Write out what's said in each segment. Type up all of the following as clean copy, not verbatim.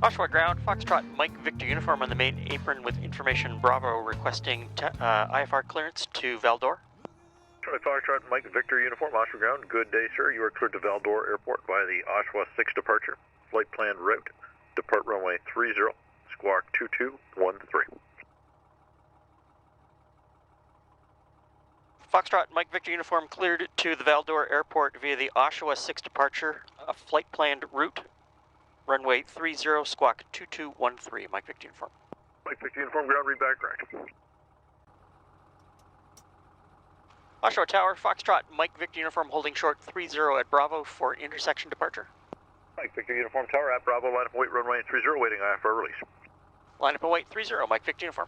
Oshawa ground, Foxtrot, Mike Victor uniform on the main apron with information Bravo requesting IFR clearance to Val-d'Or. Foxtrot, Mike Victor uniform, Oshawa ground. Good day, sir. You are cleared to Val-d'Or Airport via the Oshawa 6 departure. Flight planned route. Depart runway 30, squawk 2213. Foxtrot, Mike Victor uniform cleared to the Val-d'Or Airport via the Oshawa 6 departure. A flight planned route. Runway 30, squawk 2213, Mike Victor uniform. Mike Victor uniform, ground read back correct. Oshawa Tower, Foxtrot, Mike Victor uniform holding short 30 at Bravo for intersection departure. Mike Victor uniform tower at Bravo, line up and wait, runway 30, waiting IFR release. Line up and wait 30, Mike Victor uniform.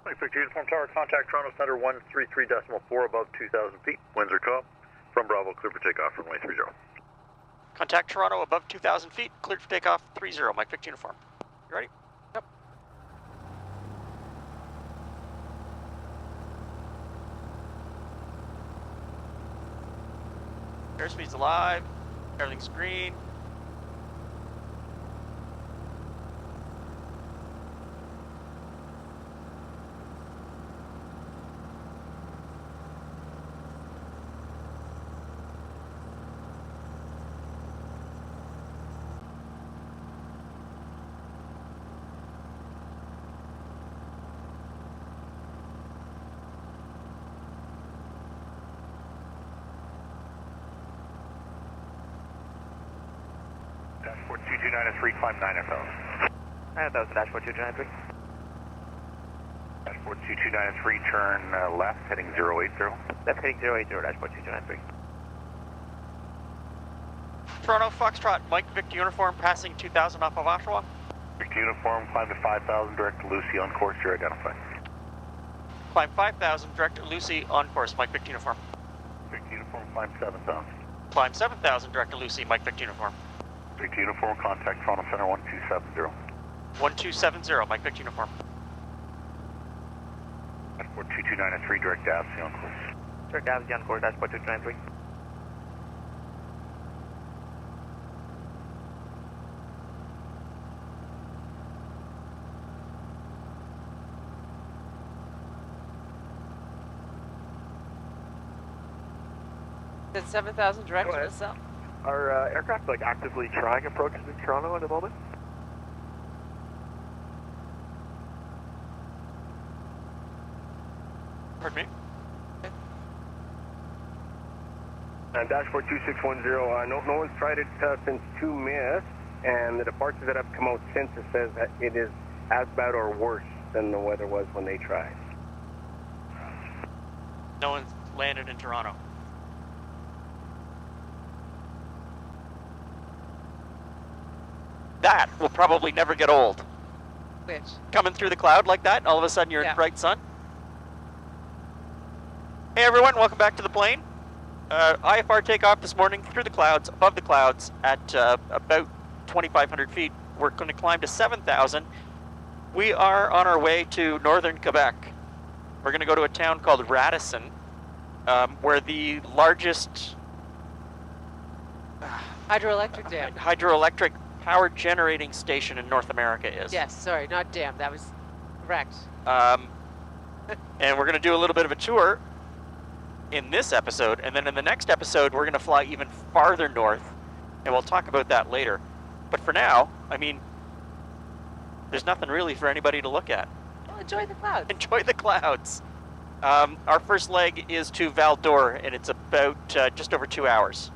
Mike Victor uniform tower, contact Toronto Center 133.4 above 2,000 feet. Winds are calm. From Bravo, clear for takeoff, runway 30. Contact Toronto above 2,000 feet, cleared for takeoff 30, Mike Victor uniform. You ready? Yep. Airspeed's alive, everything's green. Dashboard 2293, climb 9 FL. That was dashboard 2293. Dashboard 2293, turn left, heading 080. Left heading 080, dashboard 2293. Toronto, Foxtrot, Mike Victor uniform passing 2,000 off of Oshawa. Victor uniform, climb to 5,000, direct to Lucy on course, you're identified. Climb 5,000, direct to Lucy on course, Mike Victor uniform. Victor uniform, climb 7,000. Climb 7,000, direct to Lucy, Mike Victor uniform. Victor uniform, contact Toronto Center 1270. 1270, Mike Victor uniform. Dashboard 2293, direct to AvGas on course. Direct AvGas on course, dashboard 2293. It's 7,000 direct to the south. Are aircraft like actively trying approaches in Toronto at the moment? Pardon me? Dashboard 2610, no one's tried it since 2 missed, and the departures that have come out since, it says that it is as bad or worse than the weather was when they tried. No one's landed in Toronto. That will probably never get old. Which? Coming through the cloud like that, and all of a sudden you're in bright sun. Hey everyone, welcome back to the plane. IFR takeoff this morning through the clouds, above the clouds at about 2,500 feet. We're going to climb to 7,000. We are on our way to northern Quebec. We're going to go to a town called Radisson, where the largest Hydroelectric dam. hydroelectric power generating station in North America is. Yes, sorry, not dam. That was correct. And we're going to do a little bit of a tour in this episode, and then in the next episode we're going to fly even farther north, and we'll talk about that later. But for now, I mean, there's nothing really for anybody to look at. Well, enjoy the clouds. Enjoy the clouds. Our first leg is to Val-d'Or, and it's about just over 2 hours.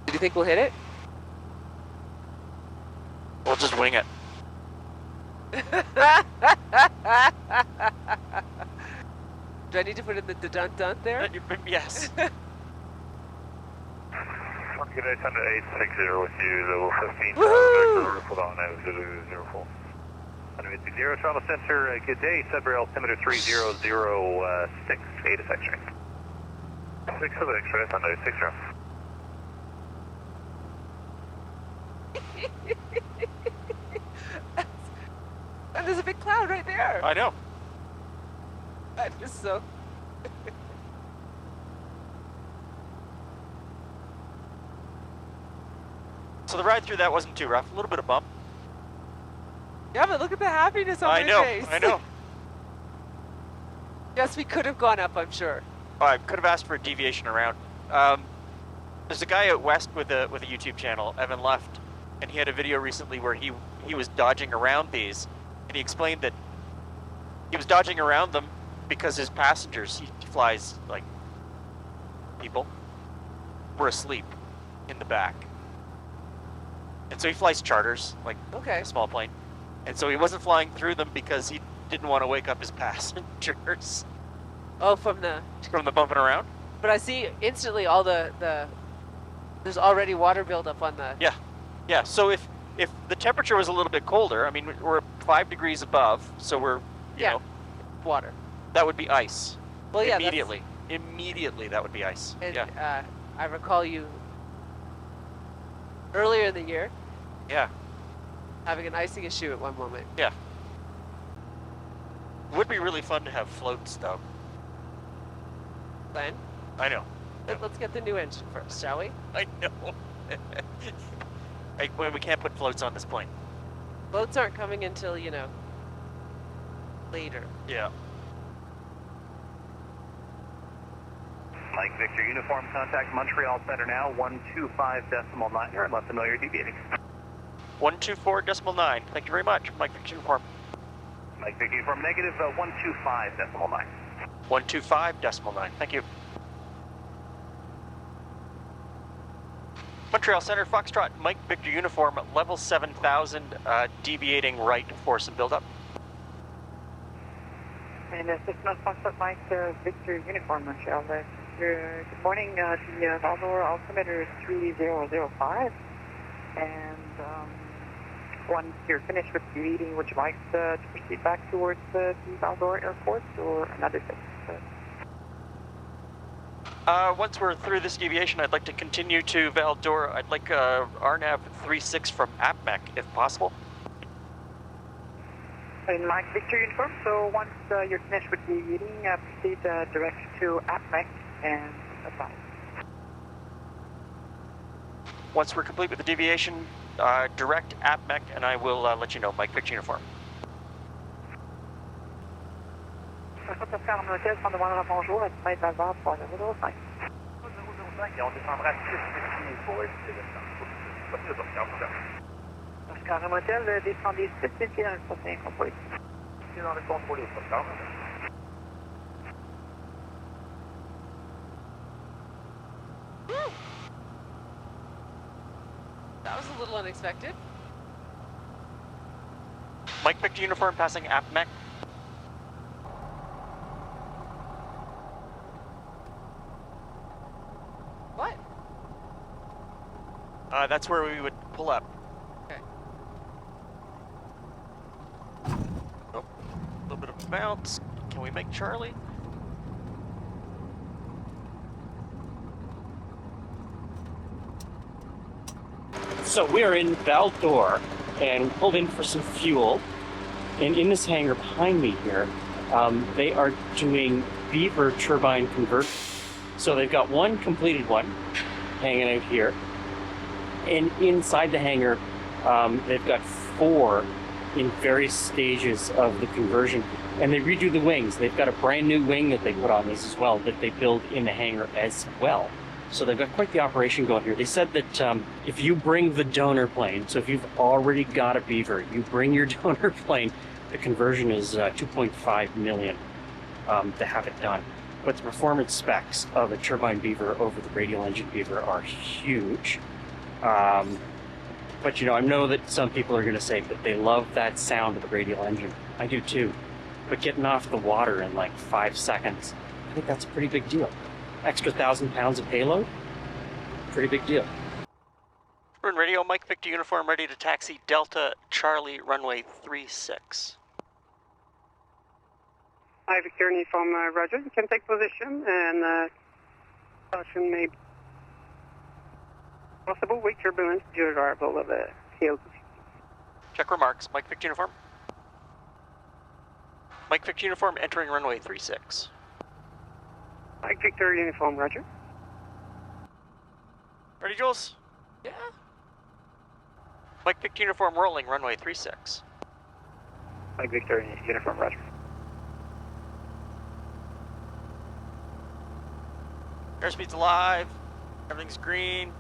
Do you think we'll hit it? We'll just wing it. Do I need to put in the dun-dun there? Yes. Good day, Thunder 860 with you, level 15. Hold on, 004. Anyway, 0 Toronto Center, good day, Sudbury altimeter 3006, 8 is X-ray. 6 of the X-ray, Thunder 60. And there's a big cloud right there. I know. I'm just so... So the ride through that wasn't too rough. A little bit of bump. Yeah, but look at the happiness on I my know, face. I know. Yes, we could have gone up, I'm sure. Oh, I could have asked for a deviation around. There's a guy out west with a YouTube channel, Evan Left, and he had a video recently where he was dodging around these, and he explained that he was dodging around them because his passengers, he flies like people, were asleep in the back. And so he flies charters, like Okay. a small plane. And so he wasn't flying through them because he didn't want to wake up his passengers Oh, from the... from the bumping around. But I see instantly all the there's already water buildup on the... Yeah, so if the temperature was a little bit colder, I mean, we're 5 degrees above, so we're, you know, water. that would be ice. Well, yeah, Immediately. Immediately, that would be ice. And, Yeah. I recall you earlier in the year Yeah. having an icing issue at one moment. Yeah. Would be really fun to have floats, though. Glenn, I know. let's get the new engine first, shall we? I know. Well, we can't put floats on this plane. Boats aren't coming until, you know, later. Yeah. Mike Victor Uniform, contact Montreal Center now, 125.9. You're left familiar deviating. 124.9. Thank you very much, Mike Victor Uniform. Mike Victor Uniform, negative 125.9. 125.9. Thank you. Montreal Center, Foxtrot, Mike Victor Uniform, level 7000, deviating right for some buildup. And assistant Foxtrot Mike Victor Uniform, Montreal. Good morning, the Val-d'Or altimeter is 3005. And once you're finished with the reading, would you like to proceed back towards the Val-d'Or Airport or another place? Once we're through this deviation, I'd like to continue to Val-d'Or. I'd like RNAV 36 from APMEC, if possible. And Mike Victor Uniform, so once you're finished with the reading, proceed direct to APMEC and advise. Once we're complete with the deviation, direct APMEC, and I will let you know, Mike Victor Uniform. Oscar Hotel, prendre le bonjour, à Val-d'Or, 3005. 005, et on descendra 6 pour Oscar Hotel, descendez 6 pieds dans le prochain contrôle. C'est dans le contrôle au Oscar. That was a little unexpected. Mike Victor Uniform passing APMEC. What? That's where we would pull up. Okay. Oh, a little bit of bounce. Can we make Charlie? So we are in Val-d'Or and pulled in for some fuel. And in this hangar behind me here, they are doing Beaver turbine conversion. So they've got one completed one hanging out here. And inside the hangar, they've got 4 in various stages of the conversion. And they redo the wings. They've got a brand new wing that they put on these as well, that they build in the hangar as well. So they've got quite the operation going here. They said that if you bring the donor plane, so if you've already got a Beaver, you bring your donor plane, the conversion is 2.5 million to have it done. But the performance specs of a turbine Beaver over the radial engine Beaver are huge. But you know, I know that some people are going to say that they love that sound of the radial engine. I do too. But getting off the water in like 5 seconds, I think that's a pretty big deal. Extra 1,000 pounds of payload, pretty big deal. We're in radio, Mike Victor Uniform, ready to taxi Delta Charlie runway 36. Hi, Victor Uniform, Roger. You can take position and caution may be possible weak turbulence due to arrival of a field. Check remarks, Mike Victor Uniform. Mike Victor Uniform entering runway 36. Mike Victor Uniform, Roger. Ready, Jules? Yeah. Mike Victor Uniform rolling, runway 36. Mike Victor, uniform, roger. Airspeed's alive. Everything's green.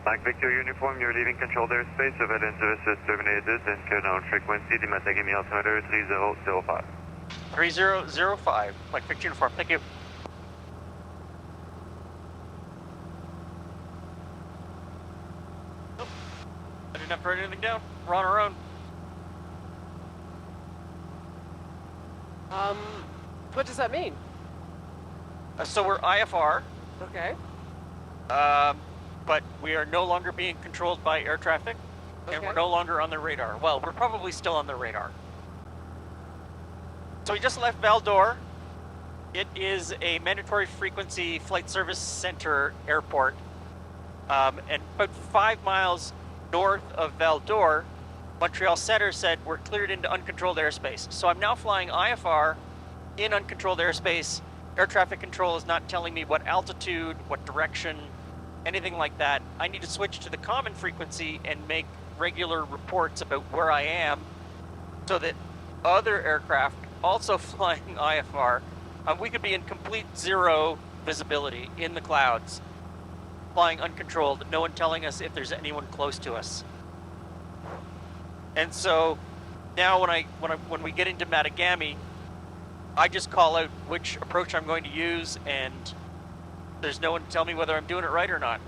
Mike Victor Uniform, you're leaving controlled airspace. Surveillance service is terminated and current frequency, the Matagami altimeter 3005. 3005. Mike Victor Uniform, thank you. Nope. I didn't have to write anything down. We're on our own. What does that mean? So we're IFR, Okay. but we are no longer being controlled by air traffic, and Okay. we're no longer on the radar. Well, we're probably still on the radar. So we just left Val-d'Or. It is a mandatory frequency flight service center airport, and about 5 miles north of Val-d'Or, Montreal Center said we're cleared into uncontrolled airspace. So I'm now flying IFR in uncontrolled airspace. Air traffic control is not telling me what altitude, what direction, anything like that. I need to switch to the common frequency and make regular reports about where I am so that other aircraft also flying IFR, we could be in complete zero visibility in the clouds, flying uncontrolled, no one telling us if there's anyone close to us. And so now when we get into Matagami, I just call out which approach I'm going to use, and there's no one to tell me whether I'm doing it right or not.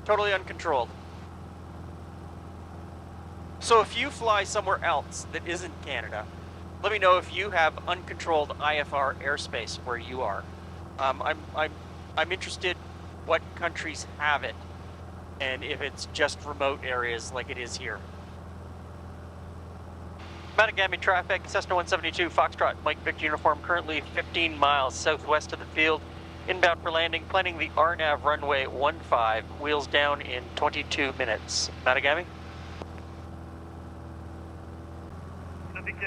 Totally uncontrolled. So if you fly somewhere else that isn't Canada, let me know if you have uncontrolled IFR airspace where you are. I'm interested what countries have it, and if it's just remote areas like it is here. Matagami traffic, Cessna 172, Foxtrot, Mike Victor Uniform, currently 15 miles southwest of the field, inbound for landing, planning the RNAV runway 15, wheels down in 22 minutes. Matagami?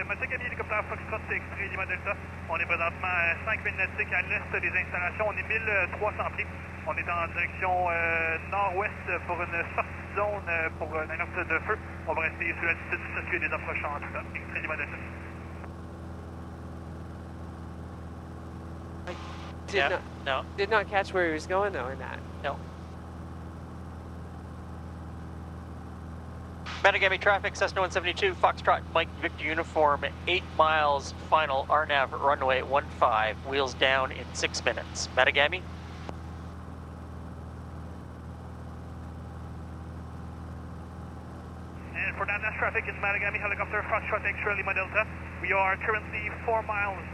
Matagami, hélicoptère Foxtrot, extrait Lima Delta. On est présentement à 5 milles nautiques à l'est des installations. On est 1300 pieds. On est en direction nord-ouest pour une sortie zone pour l'alerte de feu. On va rester sur l'altitude du circuit des approches en tout cas. Extrait Lima Delta. Did not catch where he was going though in that. No. Matagami traffic, Cessna 172, Foxtrot, Mike Victor Uniform, 8 miles, final RNAV runway 15, wheels down in 6 minutes. Matagami? And for that traffic in Matagami, helicopter Foxtrot Extra Lima Delta. We are currently 4 miles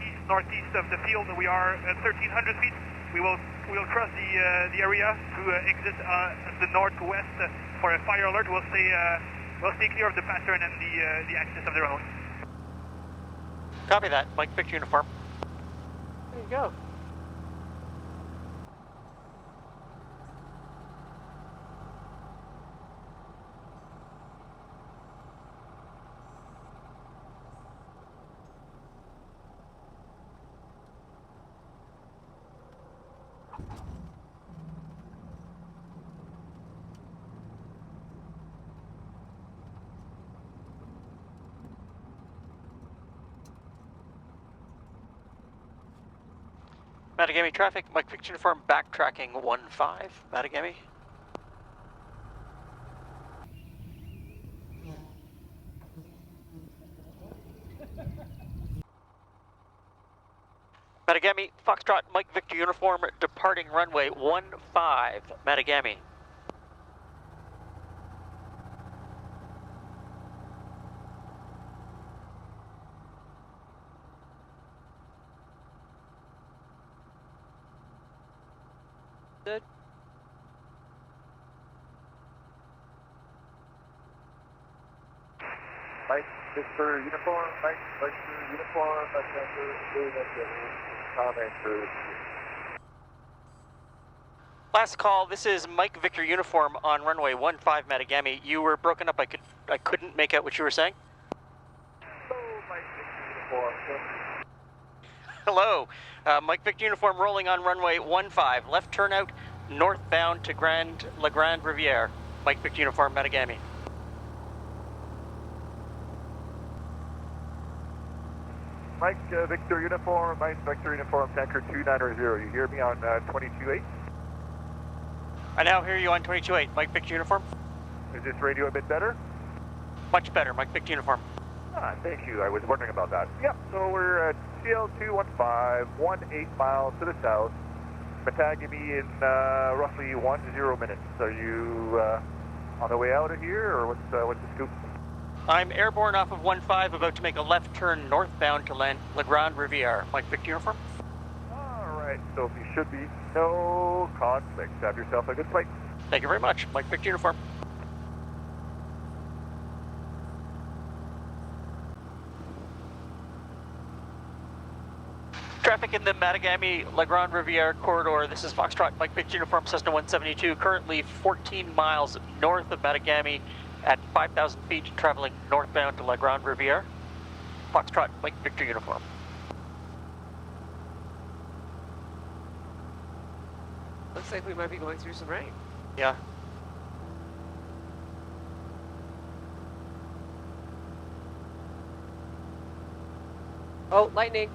east-northeast of the field. We are at 1,300 feet. We will cross the area to exit the northwest for a fire alert. We'll stay clear of the pattern and the axis of the runway. Copy that. Mike Victor Uniform. There you go. Matagami traffic, Mike Victor Uniform, backtracking 15. Matagami. Matagami, Foxtrot, Mike Victor Uniform, departing runway 15. Matagami. Good. Mike Victor Uniform, Mike Victor Uniform, comment for Last call, this is Mike Victor Uniform on runway 15 Matagami. You were broken up, I couldn't make out what you were saying. Hello, Mike Victor Uniform rolling on runway 15, left turnout, northbound to La Grande Riviere. Mike Victor Uniform, Matagami. Mike Victor Uniform, Tanker 2900. You hear me on 22.8? I now hear you on 22.8. Mike Victor Uniform. Is this radio a bit better? Much better, Mike Victor Uniform. Thank you. I was wondering about that. Yep, so we're at CL215, 18 miles to the south. Matagami in roughly 10 minutes. Are you on the way out of here, or what's the scoop? I'm airborne off of 15, about to make a left turn northbound to La Grande Riviere. Mike Victor Uniform. All right, so you should be no conflict. Have yourself a good flight. Thank you very much. Mike Victor Uniform. Traffic in the Matagami La Grande Riviere corridor. This is Foxtrot, Mike Victor Uniform, Cessna 172, currently 14 miles north of Matagami at 5,000 feet, traveling northbound to La Grande Riviere. Foxtrot, Mike Victor Uniform. Looks like we might be going through some rain. Yeah. Oh, lightning.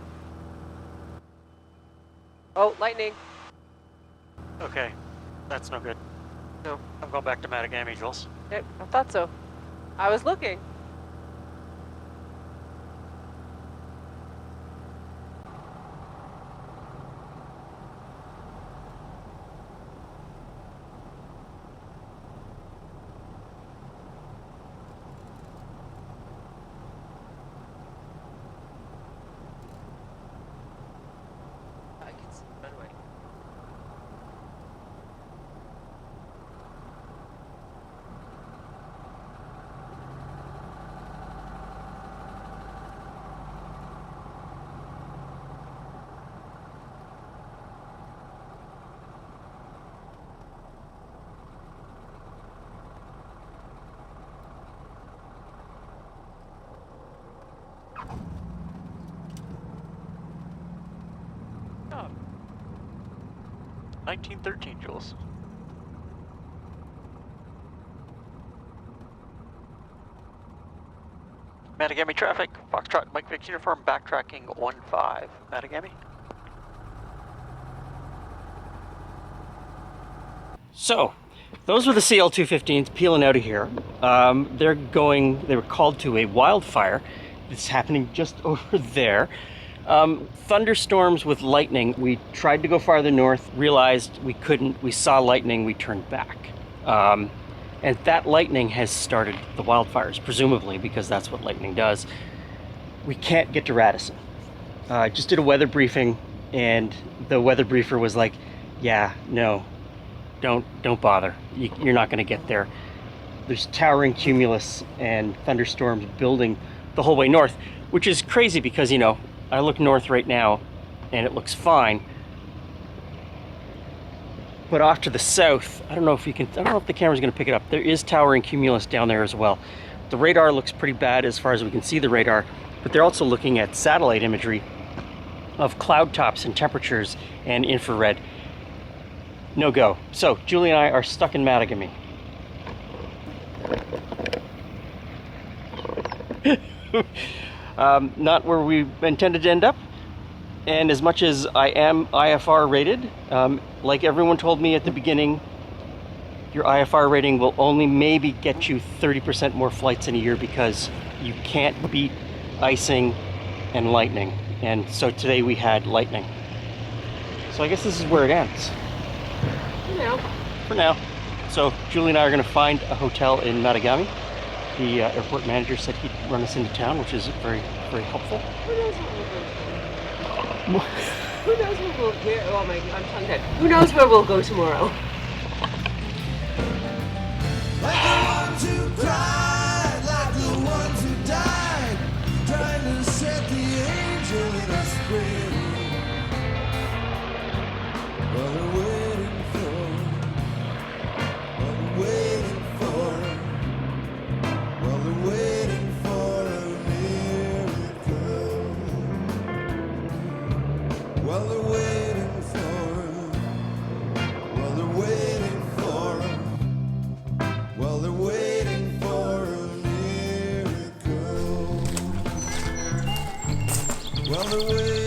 Oh, lightning. Okay, that's no good. No. I'm going back to Matagami, Jules. Yep, I thought so. I was looking. I can see the runway. Oh. 1913, Jules. Matagami traffic, Foxtrot, Mike Victor Uniform, backtracking 15. Matagami. So, those were the CL-215s peeling out of here. They were called to a wildfire. It's happening just over there. Thunderstorms with lightning. We tried to go farther north, realized we couldn't. We saw lightning, we turned back. And that lightning has started the wildfires, presumably, because that's what lightning does. We can't get to Radisson. I just did a weather briefing, and the weather briefer was like, yeah, no, don't bother. You're not going to get there. There's towering cumulus and thunderstorms building the whole way north, which is crazy because, you know, I look north right now and it looks fine. But off to the south, I don't know if the camera's going to pick it up. There is towering cumulus down there as well. The radar looks pretty bad as far as we can see the radar, but they're also looking at satellite imagery of cloud tops and temperatures and infrared. No go. So Julie and I are stuck in Matagami. Not where we intended to end up. And as much as I am IFR rated, like everyone told me at the beginning, your IFR rating will only maybe get you 30% more flights in a year because you can't beat icing and lightning. And so today we had lightning. So I guess this is where it ends. For now. So Julie and I are going to find a hotel in Matagami. The airport manager said he'd run us into town, which is very, very helpful. Who knows where we'll go? Oh my God, I'm tongue dead. Who knows where we'll go tomorrow? Like the ones who cried, like the ones who died, trying to set the angel in us free. What we're waiting for. Well, the way